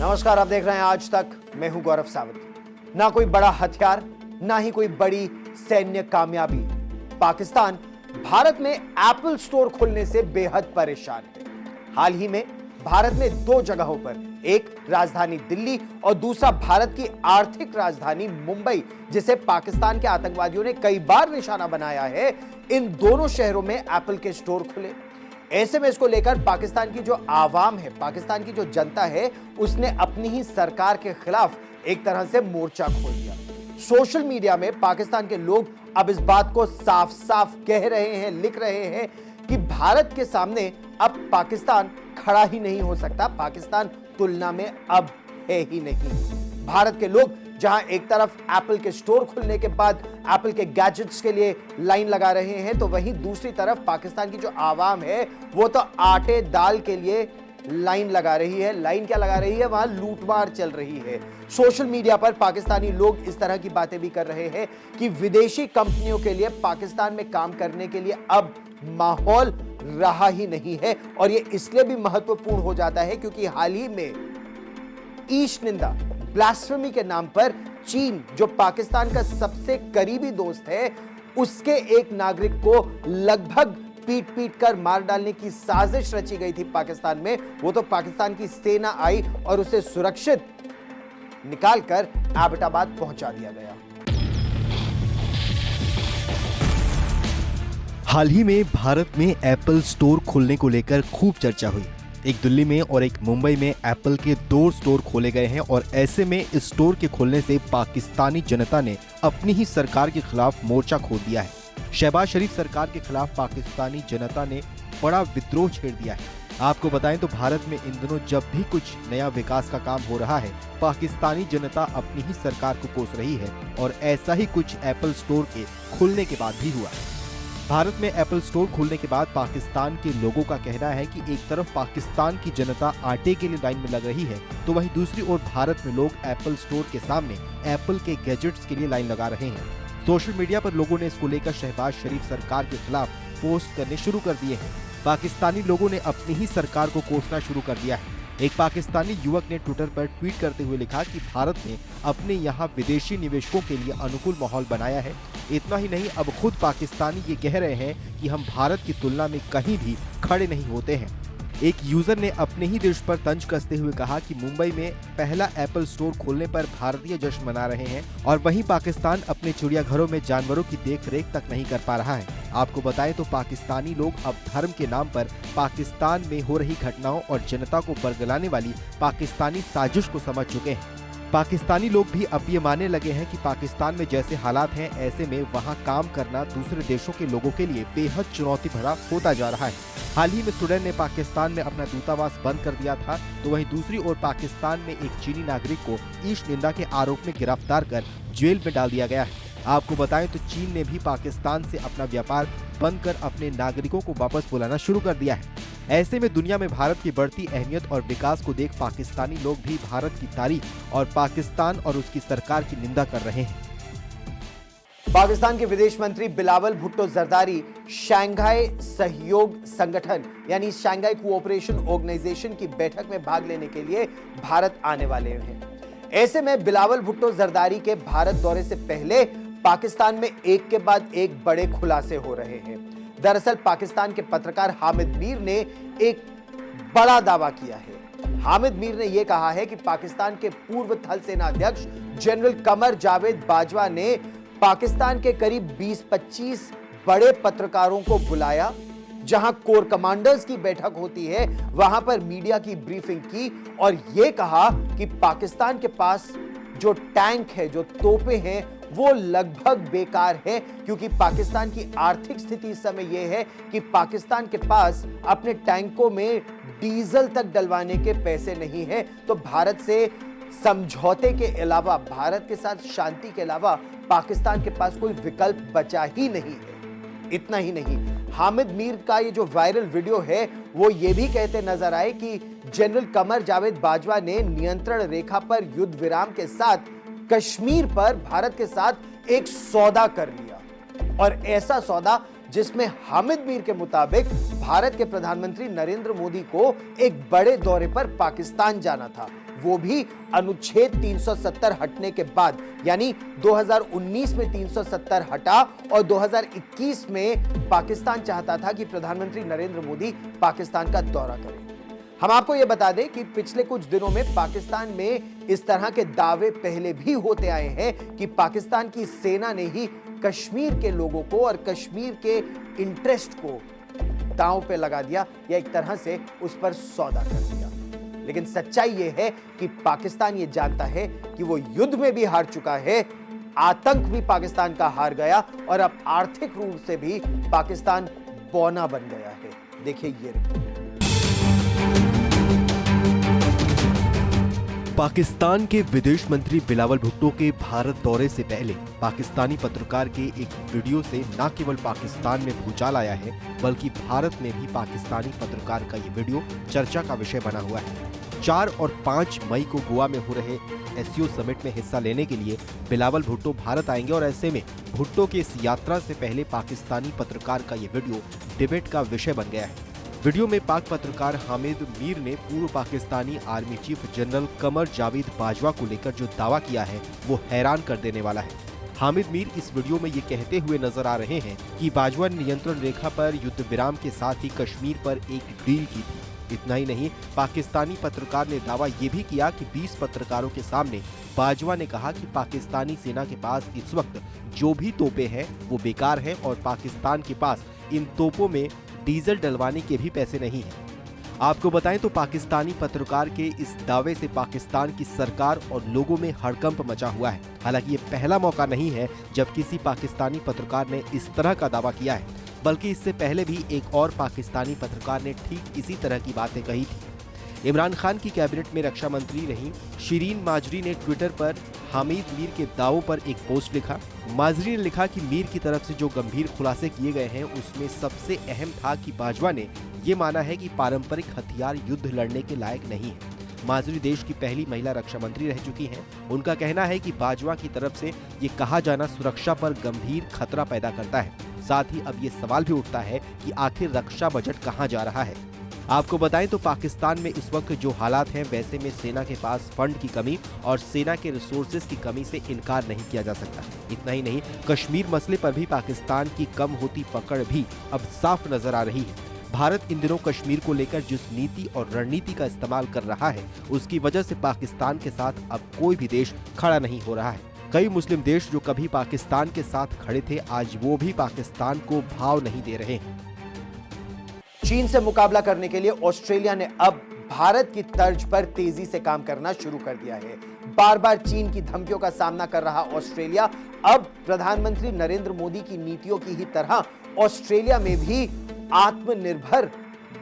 नमस्कार, आप देख रहे हैं आज तक। मैं हूं गौरव सावंत। ना कोई बड़ा हथियार, ना ही कोई बड़ी सैन्य कामयाबी। पाकिस्तान भारत में एप्पल स्टोर खोलने से बेहद परेशान है। हाल ही में भारत में दो जगहों पर, एक राजधानी दिल्ली और दूसरा भारत की आर्थिक राजधानी मुंबई, जिसे पाकिस्तान के आतंकवादियों ने कई बार निशाना बनाया है, इन दोनों शहरों में एप्पल के स्टोर खुले। ऐसे में इसको लेकर पाकिस्तान की जो आवाम है, पाकिस्तान की जो जनता है, उसने अपनी ही सरकार के खिलाफ एक तरह से मोर्चा खोल दिया। सोशल मीडिया में पाकिस्तान के लोग अब इस बात को साफ साफ कह रहे हैं, लिख रहे हैं कि भारत के सामने अब पाकिस्तान खड़ा ही नहीं हो सकता। पाकिस्तान तुलना में अब है ही नहीं। भारत के लोग जहां एक तरफ एप्पल के स्टोर खुलने के बाद एप्पल के गैजेट्स के लिए लाइन लगा रहे हैं, तो वहीं दूसरी तरफ पाकिस्तान की जो आवाम है वो तो आटे दाल के लिए लाइन लगा रही है। लाइन क्या लगा रही है? वहां लूटमार चल रही है। सोशल मीडिया पर पाकिस्तानी लोग इस तरह की बातें भी कर रहे हैं कि विदेशी कंपनियों के लिए पाकिस्तान में काम करने के लिए अब माहौल रहा ही नहीं है। और यह इसलिए भी महत्वपूर्ण हो जाता है क्योंकि हाल ही में ईश निंदा, ब्लास्फेमी के नाम पर चीन, जो पाकिस्तान का सबसे करीबी दोस्त है, उसके एक नागरिक को लगभग पीट पीट कर मार डालने की साजिश रची गई थी पाकिस्तान में। वो तो पाकिस्तान की सेना आई और उसे सुरक्षित निकालकर एबटाबाद पहुंचा दिया गया। हाल ही में भारत में एप्पल स्टोर खोलने को लेकर खूब चर्चा हुई। एक दिल्ली में और एक मुंबई में एप्पल के 2 स्टोर खोले गए हैं और ऐसे में इस स्टोर के खोलने से पाकिस्तानी जनता ने अपनी ही सरकार के खिलाफ मोर्चा खोल दिया है। शहबाज शरीफ सरकार के खिलाफ पाकिस्तानी जनता ने बड़ा विद्रोह छेड़ दिया है। आपको बताएं तो भारत में इन दिनों जब भी कुछ नया विकास का काम हो रहा है, पाकिस्तानी जनता अपनी ही सरकार को कोस रही है और ऐसा ही कुछ एप्पल स्टोर के खुलने के बाद भी हुआ। भारत में एप्पल स्टोर खुलने के बाद पाकिस्तान के लोगों का कहना है कि एक तरफ पाकिस्तान की जनता आटे के लिए लाइन में लग रही है, तो वहीं दूसरी ओर भारत में लोग एप्पल स्टोर के सामने एप्पल के गैजेट्स के लिए लाइन लगा रहे हैं। सोशल मीडिया पर लोगों ने इसको लेकर शहबाज शरीफ सरकार के खिलाफ पोस्ट करने शुरू कर दिए हैं। पाकिस्तानी लोगों ने अपनी ही सरकार को कोसना शुरू कर दिया है। एक पाकिस्तानी युवक ने ट्विटर पर ट्वीट करते हुए लिखा कि भारत ने अपने यहाँ विदेशी निवेशकों के लिए अनुकूल माहौल बनाया है। इतना ही नहीं, अब खुद पाकिस्तानी ये कह रहे हैं कि हम भारत की तुलना में कहीं भी खड़े नहीं होते हैं। एक यूजर ने अपने ही देश पर तंज कसते हुए कहा कि मुंबई में पहला एप्पल स्टोर खोलने पर भारतीय जश्न मना रहे हैं और वहीं पाकिस्तान अपने चिड़ियाघरों में जानवरों की देखरेख तक नहीं कर पा रहा है। आपको बताएं तो पाकिस्तानी लोग अब धर्म के नाम पर पाकिस्तान में हो रही घटनाओं और जनता को बरगलाने वाली पाकिस्तानी साजिश को समझ चुके हैं। पाकिस्तानी लोग भी अब ये मानने लगे हैं कि पाकिस्तान में जैसे हालात हैं, ऐसे में वहां काम करना दूसरे देशों के लोगों के लिए बेहद चुनौती भरा होता जा रहा है। हाल ही में स्वीडन ने पाकिस्तान में अपना दूतावास बंद कर दिया था, तो वहीं दूसरी ओर पाकिस्तान में एक चीनी नागरिक को ईश निंदा के आरोप में गिरफ्तार कर जेल में डाल दिया गया है। आपको बताएं तो चीन ने भी पाकिस्तान से अपना व्यापार बंद कर अपने नागरिकों को वापस बुलाना शुरू कर दिया है। ऐसे में दुनिया में भारत की बढ़ती अहमियत और विकास को देख पाकिस्तानी लोग भी भारत की तारीफ और पाकिस्तान और उसकी सरकार की निंदा कर रहे हैं। पाकिस्तान के विदेश मंत्री बिलावल भुट्टो जरदारी शंघाई सहयोग संगठन यानी शंघाई कोऑपरेशन ऑर्गेनाइजेशन की बैठक में भाग लेने के लिए भारत आने वाले हैं। ऐसे में बिलावल भुट्टो जरदारी के भारत दौरे से पहले पाकिस्तान में एक के बाद एक बड़े खुलासे हो रहे हैं। दरअसल पाकिस्तान के पत्रकार हामिद मीर ने एक बड़ा दावा किया है। हामिद मीर ने यह कहा है कि पाकिस्तान के पूर्व थल सेना अध्यक्ष जनरल कमर जावेद बाजवा ने पाकिस्तान के करीब 20-25 बड़े पत्रकारों को बुलाया, जहां कोर कमांडर्स की बैठक होती है, वहां पर मीडिया की ब्रीफिंग की और यह कहा कि पाकिस्तान के पास जो टैंक है, जो तोपें हैं, वो लगभग बेकार है, क्योंकि पाकिस्तान की आर्थिक स्थिति इस समय यह है कि पाकिस्तान के पास अपने टैंकों में डीजल तक डलवाने के पैसे नहीं है। तो भारत से समझौते के अलावा, भारत के साथ शांति के अलावा पाकिस्तान के पास कोई विकल्प बचा ही नहीं है। इतना ही नहीं, हामिद मीर का ये जो वायरल वीडियो है, वो ये भी कहते नजर आए कि जनरल कमर जावेद बाजवा ने नियंत्रण रेखा पर युद्ध विराम के साथ कश्मीर पर भारत के साथ एक सौदा कर लिया, और ऐसा सौदा जिसमें हामिद मीर के मुताबिक भारत के प्रधानमंत्री नरेंद्र मोदी को एक बड़े दौरे पर पाकिस्तान जाना था। वो भी अनुच्छेद 370 हटने के बाद, यानी 2019 में 370 हटा और 2021 में पाकिस्तान चाहता था कि प्रधानमंत्री नरेंद्र मोदी पाकिस्तान का दौरा करें। हम आपको यह बता दें कि पिछले कुछ दिनों में पाकिस्तान में इस तरह के दावे पहले भी होते आए हैं कि पाकिस्तान की सेना ने ही कश्मीर के लोगों को और कश्मीर के इंटरेस्ट को दांव पे लगा दिया या एक तरह से उस पर सौदा कर दिया। लेकिन सच्चाई यह है कि पाकिस्तान ये जानता है कि वो युद्ध में भी हार चुका है, आतंक भी पाकिस्तान का हार गया और अब आर्थिक रूप से भी पाकिस्तान बौना बन गया है। देखिए ये रिपोर्ट। पाकिस्तान के विदेश मंत्री बिलावल भुट्टो के भारत दौरे से पहले पाकिस्तानी पत्रकार के एक वीडियो से न केवल पाकिस्तान में भूचाल आया है, बल्कि भारत में भी पाकिस्तानी पत्रकार का ये वीडियो चर्चा का विषय बना हुआ है। 4 और 5 मई को गोवा में हो रहे एससीओ समिट में हिस्सा लेने के लिए बिलावल भुट्टो भारत आएंगे और ऐसे में भुट्टो की इस यात्रा से पहले पाकिस्तानी पत्रकार का ये वीडियो डिबेट का विषय बन गया है। वीडियो में पाक पत्रकार हामिद मीर ने पूर्व Pakistani army chief general Qamar Javed Bajwa को लेकर जो दावा किया है वो हैरान कर देने वाला है। हामिद मीर इस वीडियो में ये कहते हुए नजर आ रहे हैं कि बाजवा ने नियंत्रण रेखा पर युद्ध विराम के साथ ही कश्मीर पर एक डील की थी। इतना ही नहीं, पाकिस्तानी पत्रकार ने दावा ये भी किया कि 20 पत्रकारों के सामने बाजवा ने कहा कि पाकिस्तानी सेना के पास इस वक्त जो भी तोपें हैं वो बेकार है और पाकिस्तान के पास इन तोपों में डीजल डलवाने के भी पैसे नहीं हैं। आपको बताएं तो पाकिस्तानी पत्रकार के इस दावे से पाकिस्तान की सरकार और लोगों में हड़कंप मचा हुआ है। हालांकि ये पहला मौका नहीं है जब किसी पाकिस्तानी पत्रकार ने इस तरह का दावा किया है, बल्कि इससे पहले भी एक और पाकिस्तानी पत्रकार ने ठीक इसी तरह की बातें कही थी। इमरान खान की कैबिनेट में रक्षा मंत्री रही शिरीन माजरी ने ट्विटर पर हामिद मीर के दावों पर एक पोस्ट लिखा। माजरी ने लिखा कि मीर की तरफ से जो गंभीर खुलासे किए गए हैं उसमें सबसे अहम था कि बाजवा ने ये माना है कि पारंपरिक हथियार युद्ध लड़ने के लायक नहीं है। माजरी देश की पहली महिला रक्षा मंत्री रह चुकी हैं। उनका कहना है कि बाजवा की तरफ से ये कहा जाना सुरक्षा पर गंभीर खतरा पैदा करता है। साथ ही अब ये सवाल भी उठता है कि आखिर रक्षा बजट कहाँ जा रहा है। आपको बताएं तो पाकिस्तान में इस वक्त जो हालात हैं वैसे में सेना के पास फंड की कमी और सेना के रिसोर्सेज की कमी से इनकार नहीं किया जा सकता। इतना ही नहीं, कश्मीर मसले पर भी पाकिस्तान की कम होती पकड़ भी अब साफ नजर आ रही है। भारत इन दिनों कश्मीर को लेकर जिस नीति और रणनीति का इस्तेमाल कर रहा है उसकी वजह से पाकिस्तान के साथ अब कोई भी देश खड़ा नहीं हो रहा है। कई मुस्लिम देश जो कभी पाकिस्तान के साथ खड़े थे आज वो भी पाकिस्तान को भाव नहीं दे रहे हैं। चीन से मुकाबला करने के लिए ऑस्ट्रेलिया ने अब भारत की तर्ज पर तेजी से काम करना शुरू कर दिया है। बार बार चीन की धमकियों का सामना कर रहा ऑस्ट्रेलिया अब प्रधानमंत्री नरेंद्र मोदी की नीतियों की ही तरह ऑस्ट्रेलिया में भी आत्मनिर्भर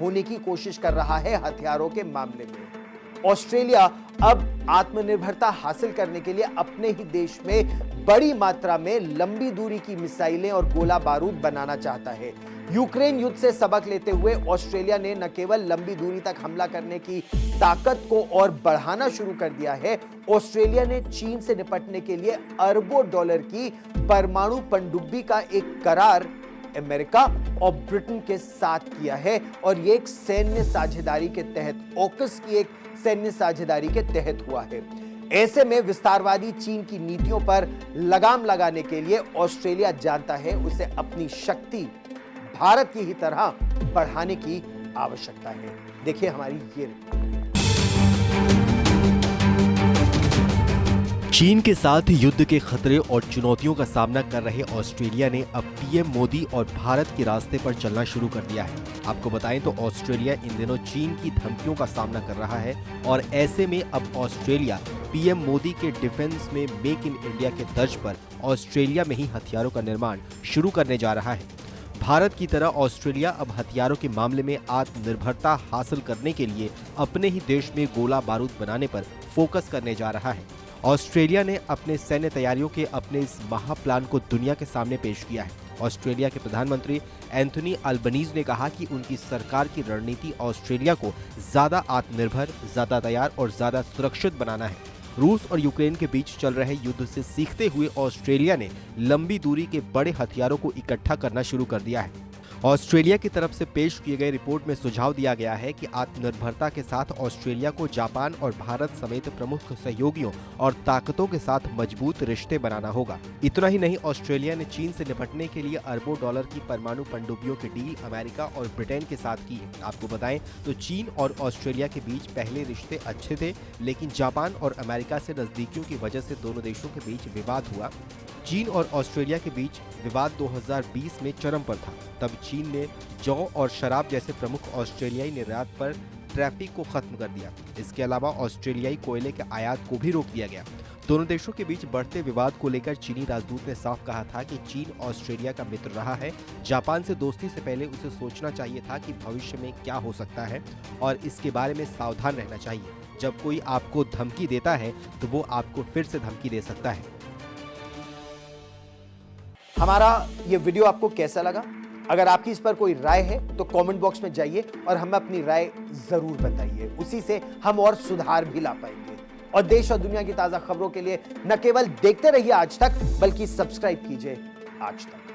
होने की कोशिश कर रहा है हथियारों के मामले में। ऑस्ट्रेलिया अब आत्मनिर्भरता हासिल करने के लिए अपने ही देश में बड़ी मात्रा में लंबी दूरी की मिसाइलें और गोला बारूद बनाना चाहता है। यूक्रेन युद्ध से सबक लेते हुए ऑस्ट्रेलिया ने न केवल लंबी दूरी तक हमला करने की ताकत को और बढ़ाना शुरू कर दिया है, ऑस्ट्रेलिया ने चीन से निपटने के लिए अरबों डॉलर की परमाणु पनडुब्बी का एक करार अमेरिका और ब्रिटेन के साथ किया है और ये एक सैन्य साझेदारी के तहत, ऑकस की एक सैन्य साझेदारी के तहत हुआ है। ऐसे में विस्तारवादी चीन की नीतियों पर लगाम लगाने के लिए ऑस्ट्रेलिया जानता है उसे अपनी शक्ति भारत की ही तरह बढ़ाने की आवश्यकता है। देखिए हमारी ये रिपोर्ट। चीन के साथ युद्ध के खतरे और चुनौतियों का सामना कर रहे ऑस्ट्रेलिया ने अब पीएम मोदी और भारत के रास्ते पर चलना शुरू कर दिया है। आपको बताएं तो ऑस्ट्रेलिया इन दिनों चीन की धमकियों का सामना कर रहा है और ऐसे में अब ऑस्ट्रेलिया पीएम मोदी के डिफेंस में मेक इन इंडिया के तर्ज पर ऑस्ट्रेलिया में ही हथियारों का निर्माण शुरू करने जा रहा है। भारत की तरह ऑस्ट्रेलिया अब हथियारों के मामले में आत्मनिर्भरता हासिल करने के लिए अपने ही देश में गोला बारूद बनाने पर फोकस करने जा रहा है। ऑस्ट्रेलिया ने अपने सैन्य तैयारियों के अपने इस महाप्लान को दुनिया के सामने पेश किया है। ऑस्ट्रेलिया के प्रधानमंत्री एंथनी अल्बनीज ने कहा कि उनकी सरकार की रणनीति ऑस्ट्रेलिया को ज्यादा आत्मनिर्भर, ज्यादा तैयार और ज्यादा सुरक्षित बनाना है। रूस और यूक्रेन के बीच चल रहे युद्ध से सीखते हुए ऑस्ट्रेलिया ने लंबी दूरी के बड़े हथियारों को इकट्ठा करना शुरू कर दिया है। ऑस्ट्रेलिया की तरफ से पेश किए गए रिपोर्ट में सुझाव दिया गया है कि आत्मनिर्भरता के साथ ऑस्ट्रेलिया को जापान और भारत समेत प्रमुख सहयोगियों और ताकतों के साथ मजबूत रिश्ते बनाना होगा। इतना ही नहीं, ऑस्ट्रेलिया ने चीन से निपटने के लिए अरबों डॉलर की परमाणु पनडुब्बियों की डील अमेरिका और ब्रिटेन के साथ की है। आपको बताएं तो चीन और ऑस्ट्रेलिया के बीच पहले रिश्ते अच्छे थे, लेकिन जापान और अमेरिका से नजदीकियों की वजह से दोनों देशों के बीच विवाद हुआ। चीन और ऑस्ट्रेलिया के बीच विवाद 2020 में चरम पर था। तब चीन ने जौ और शराब जैसे प्रमुख ऑस्ट्रेलियाई निर्यात पर ट्रैफिक को खत्म कर दिया। इसके अलावा ऑस्ट्रेलियाई कोयले के आयात को भी रोक दिया गया। दोनों देशों के बीच बढ़ते विवाद को लेकर चीनी राजदूत ने साफ कहा था कि चीन ऑस्ट्रेलिया का मित्र रहा है। जापान से दोस्ती से पहले उसे सोचना चाहिए था कि भविष्य में क्या हो सकता है और इसके बारे में सावधान रहना चाहिए। जब कोई आपको धमकी देता है तो वो आपको फिर से धमकी दे सकता है। हमारा ये वीडियो आपको कैसा लगा? अगर आपकी इस पर कोई राय है तो कमेंट बॉक्स में जाइए और हमें अपनी राय जरूर बताइए। उसी से हम और सुधार भी ला पाएंगे। और देश और दुनिया की ताजा खबरों के लिए न केवल देखते रहिए आज तक, बल्कि सब्सक्राइब कीजिए आज तक।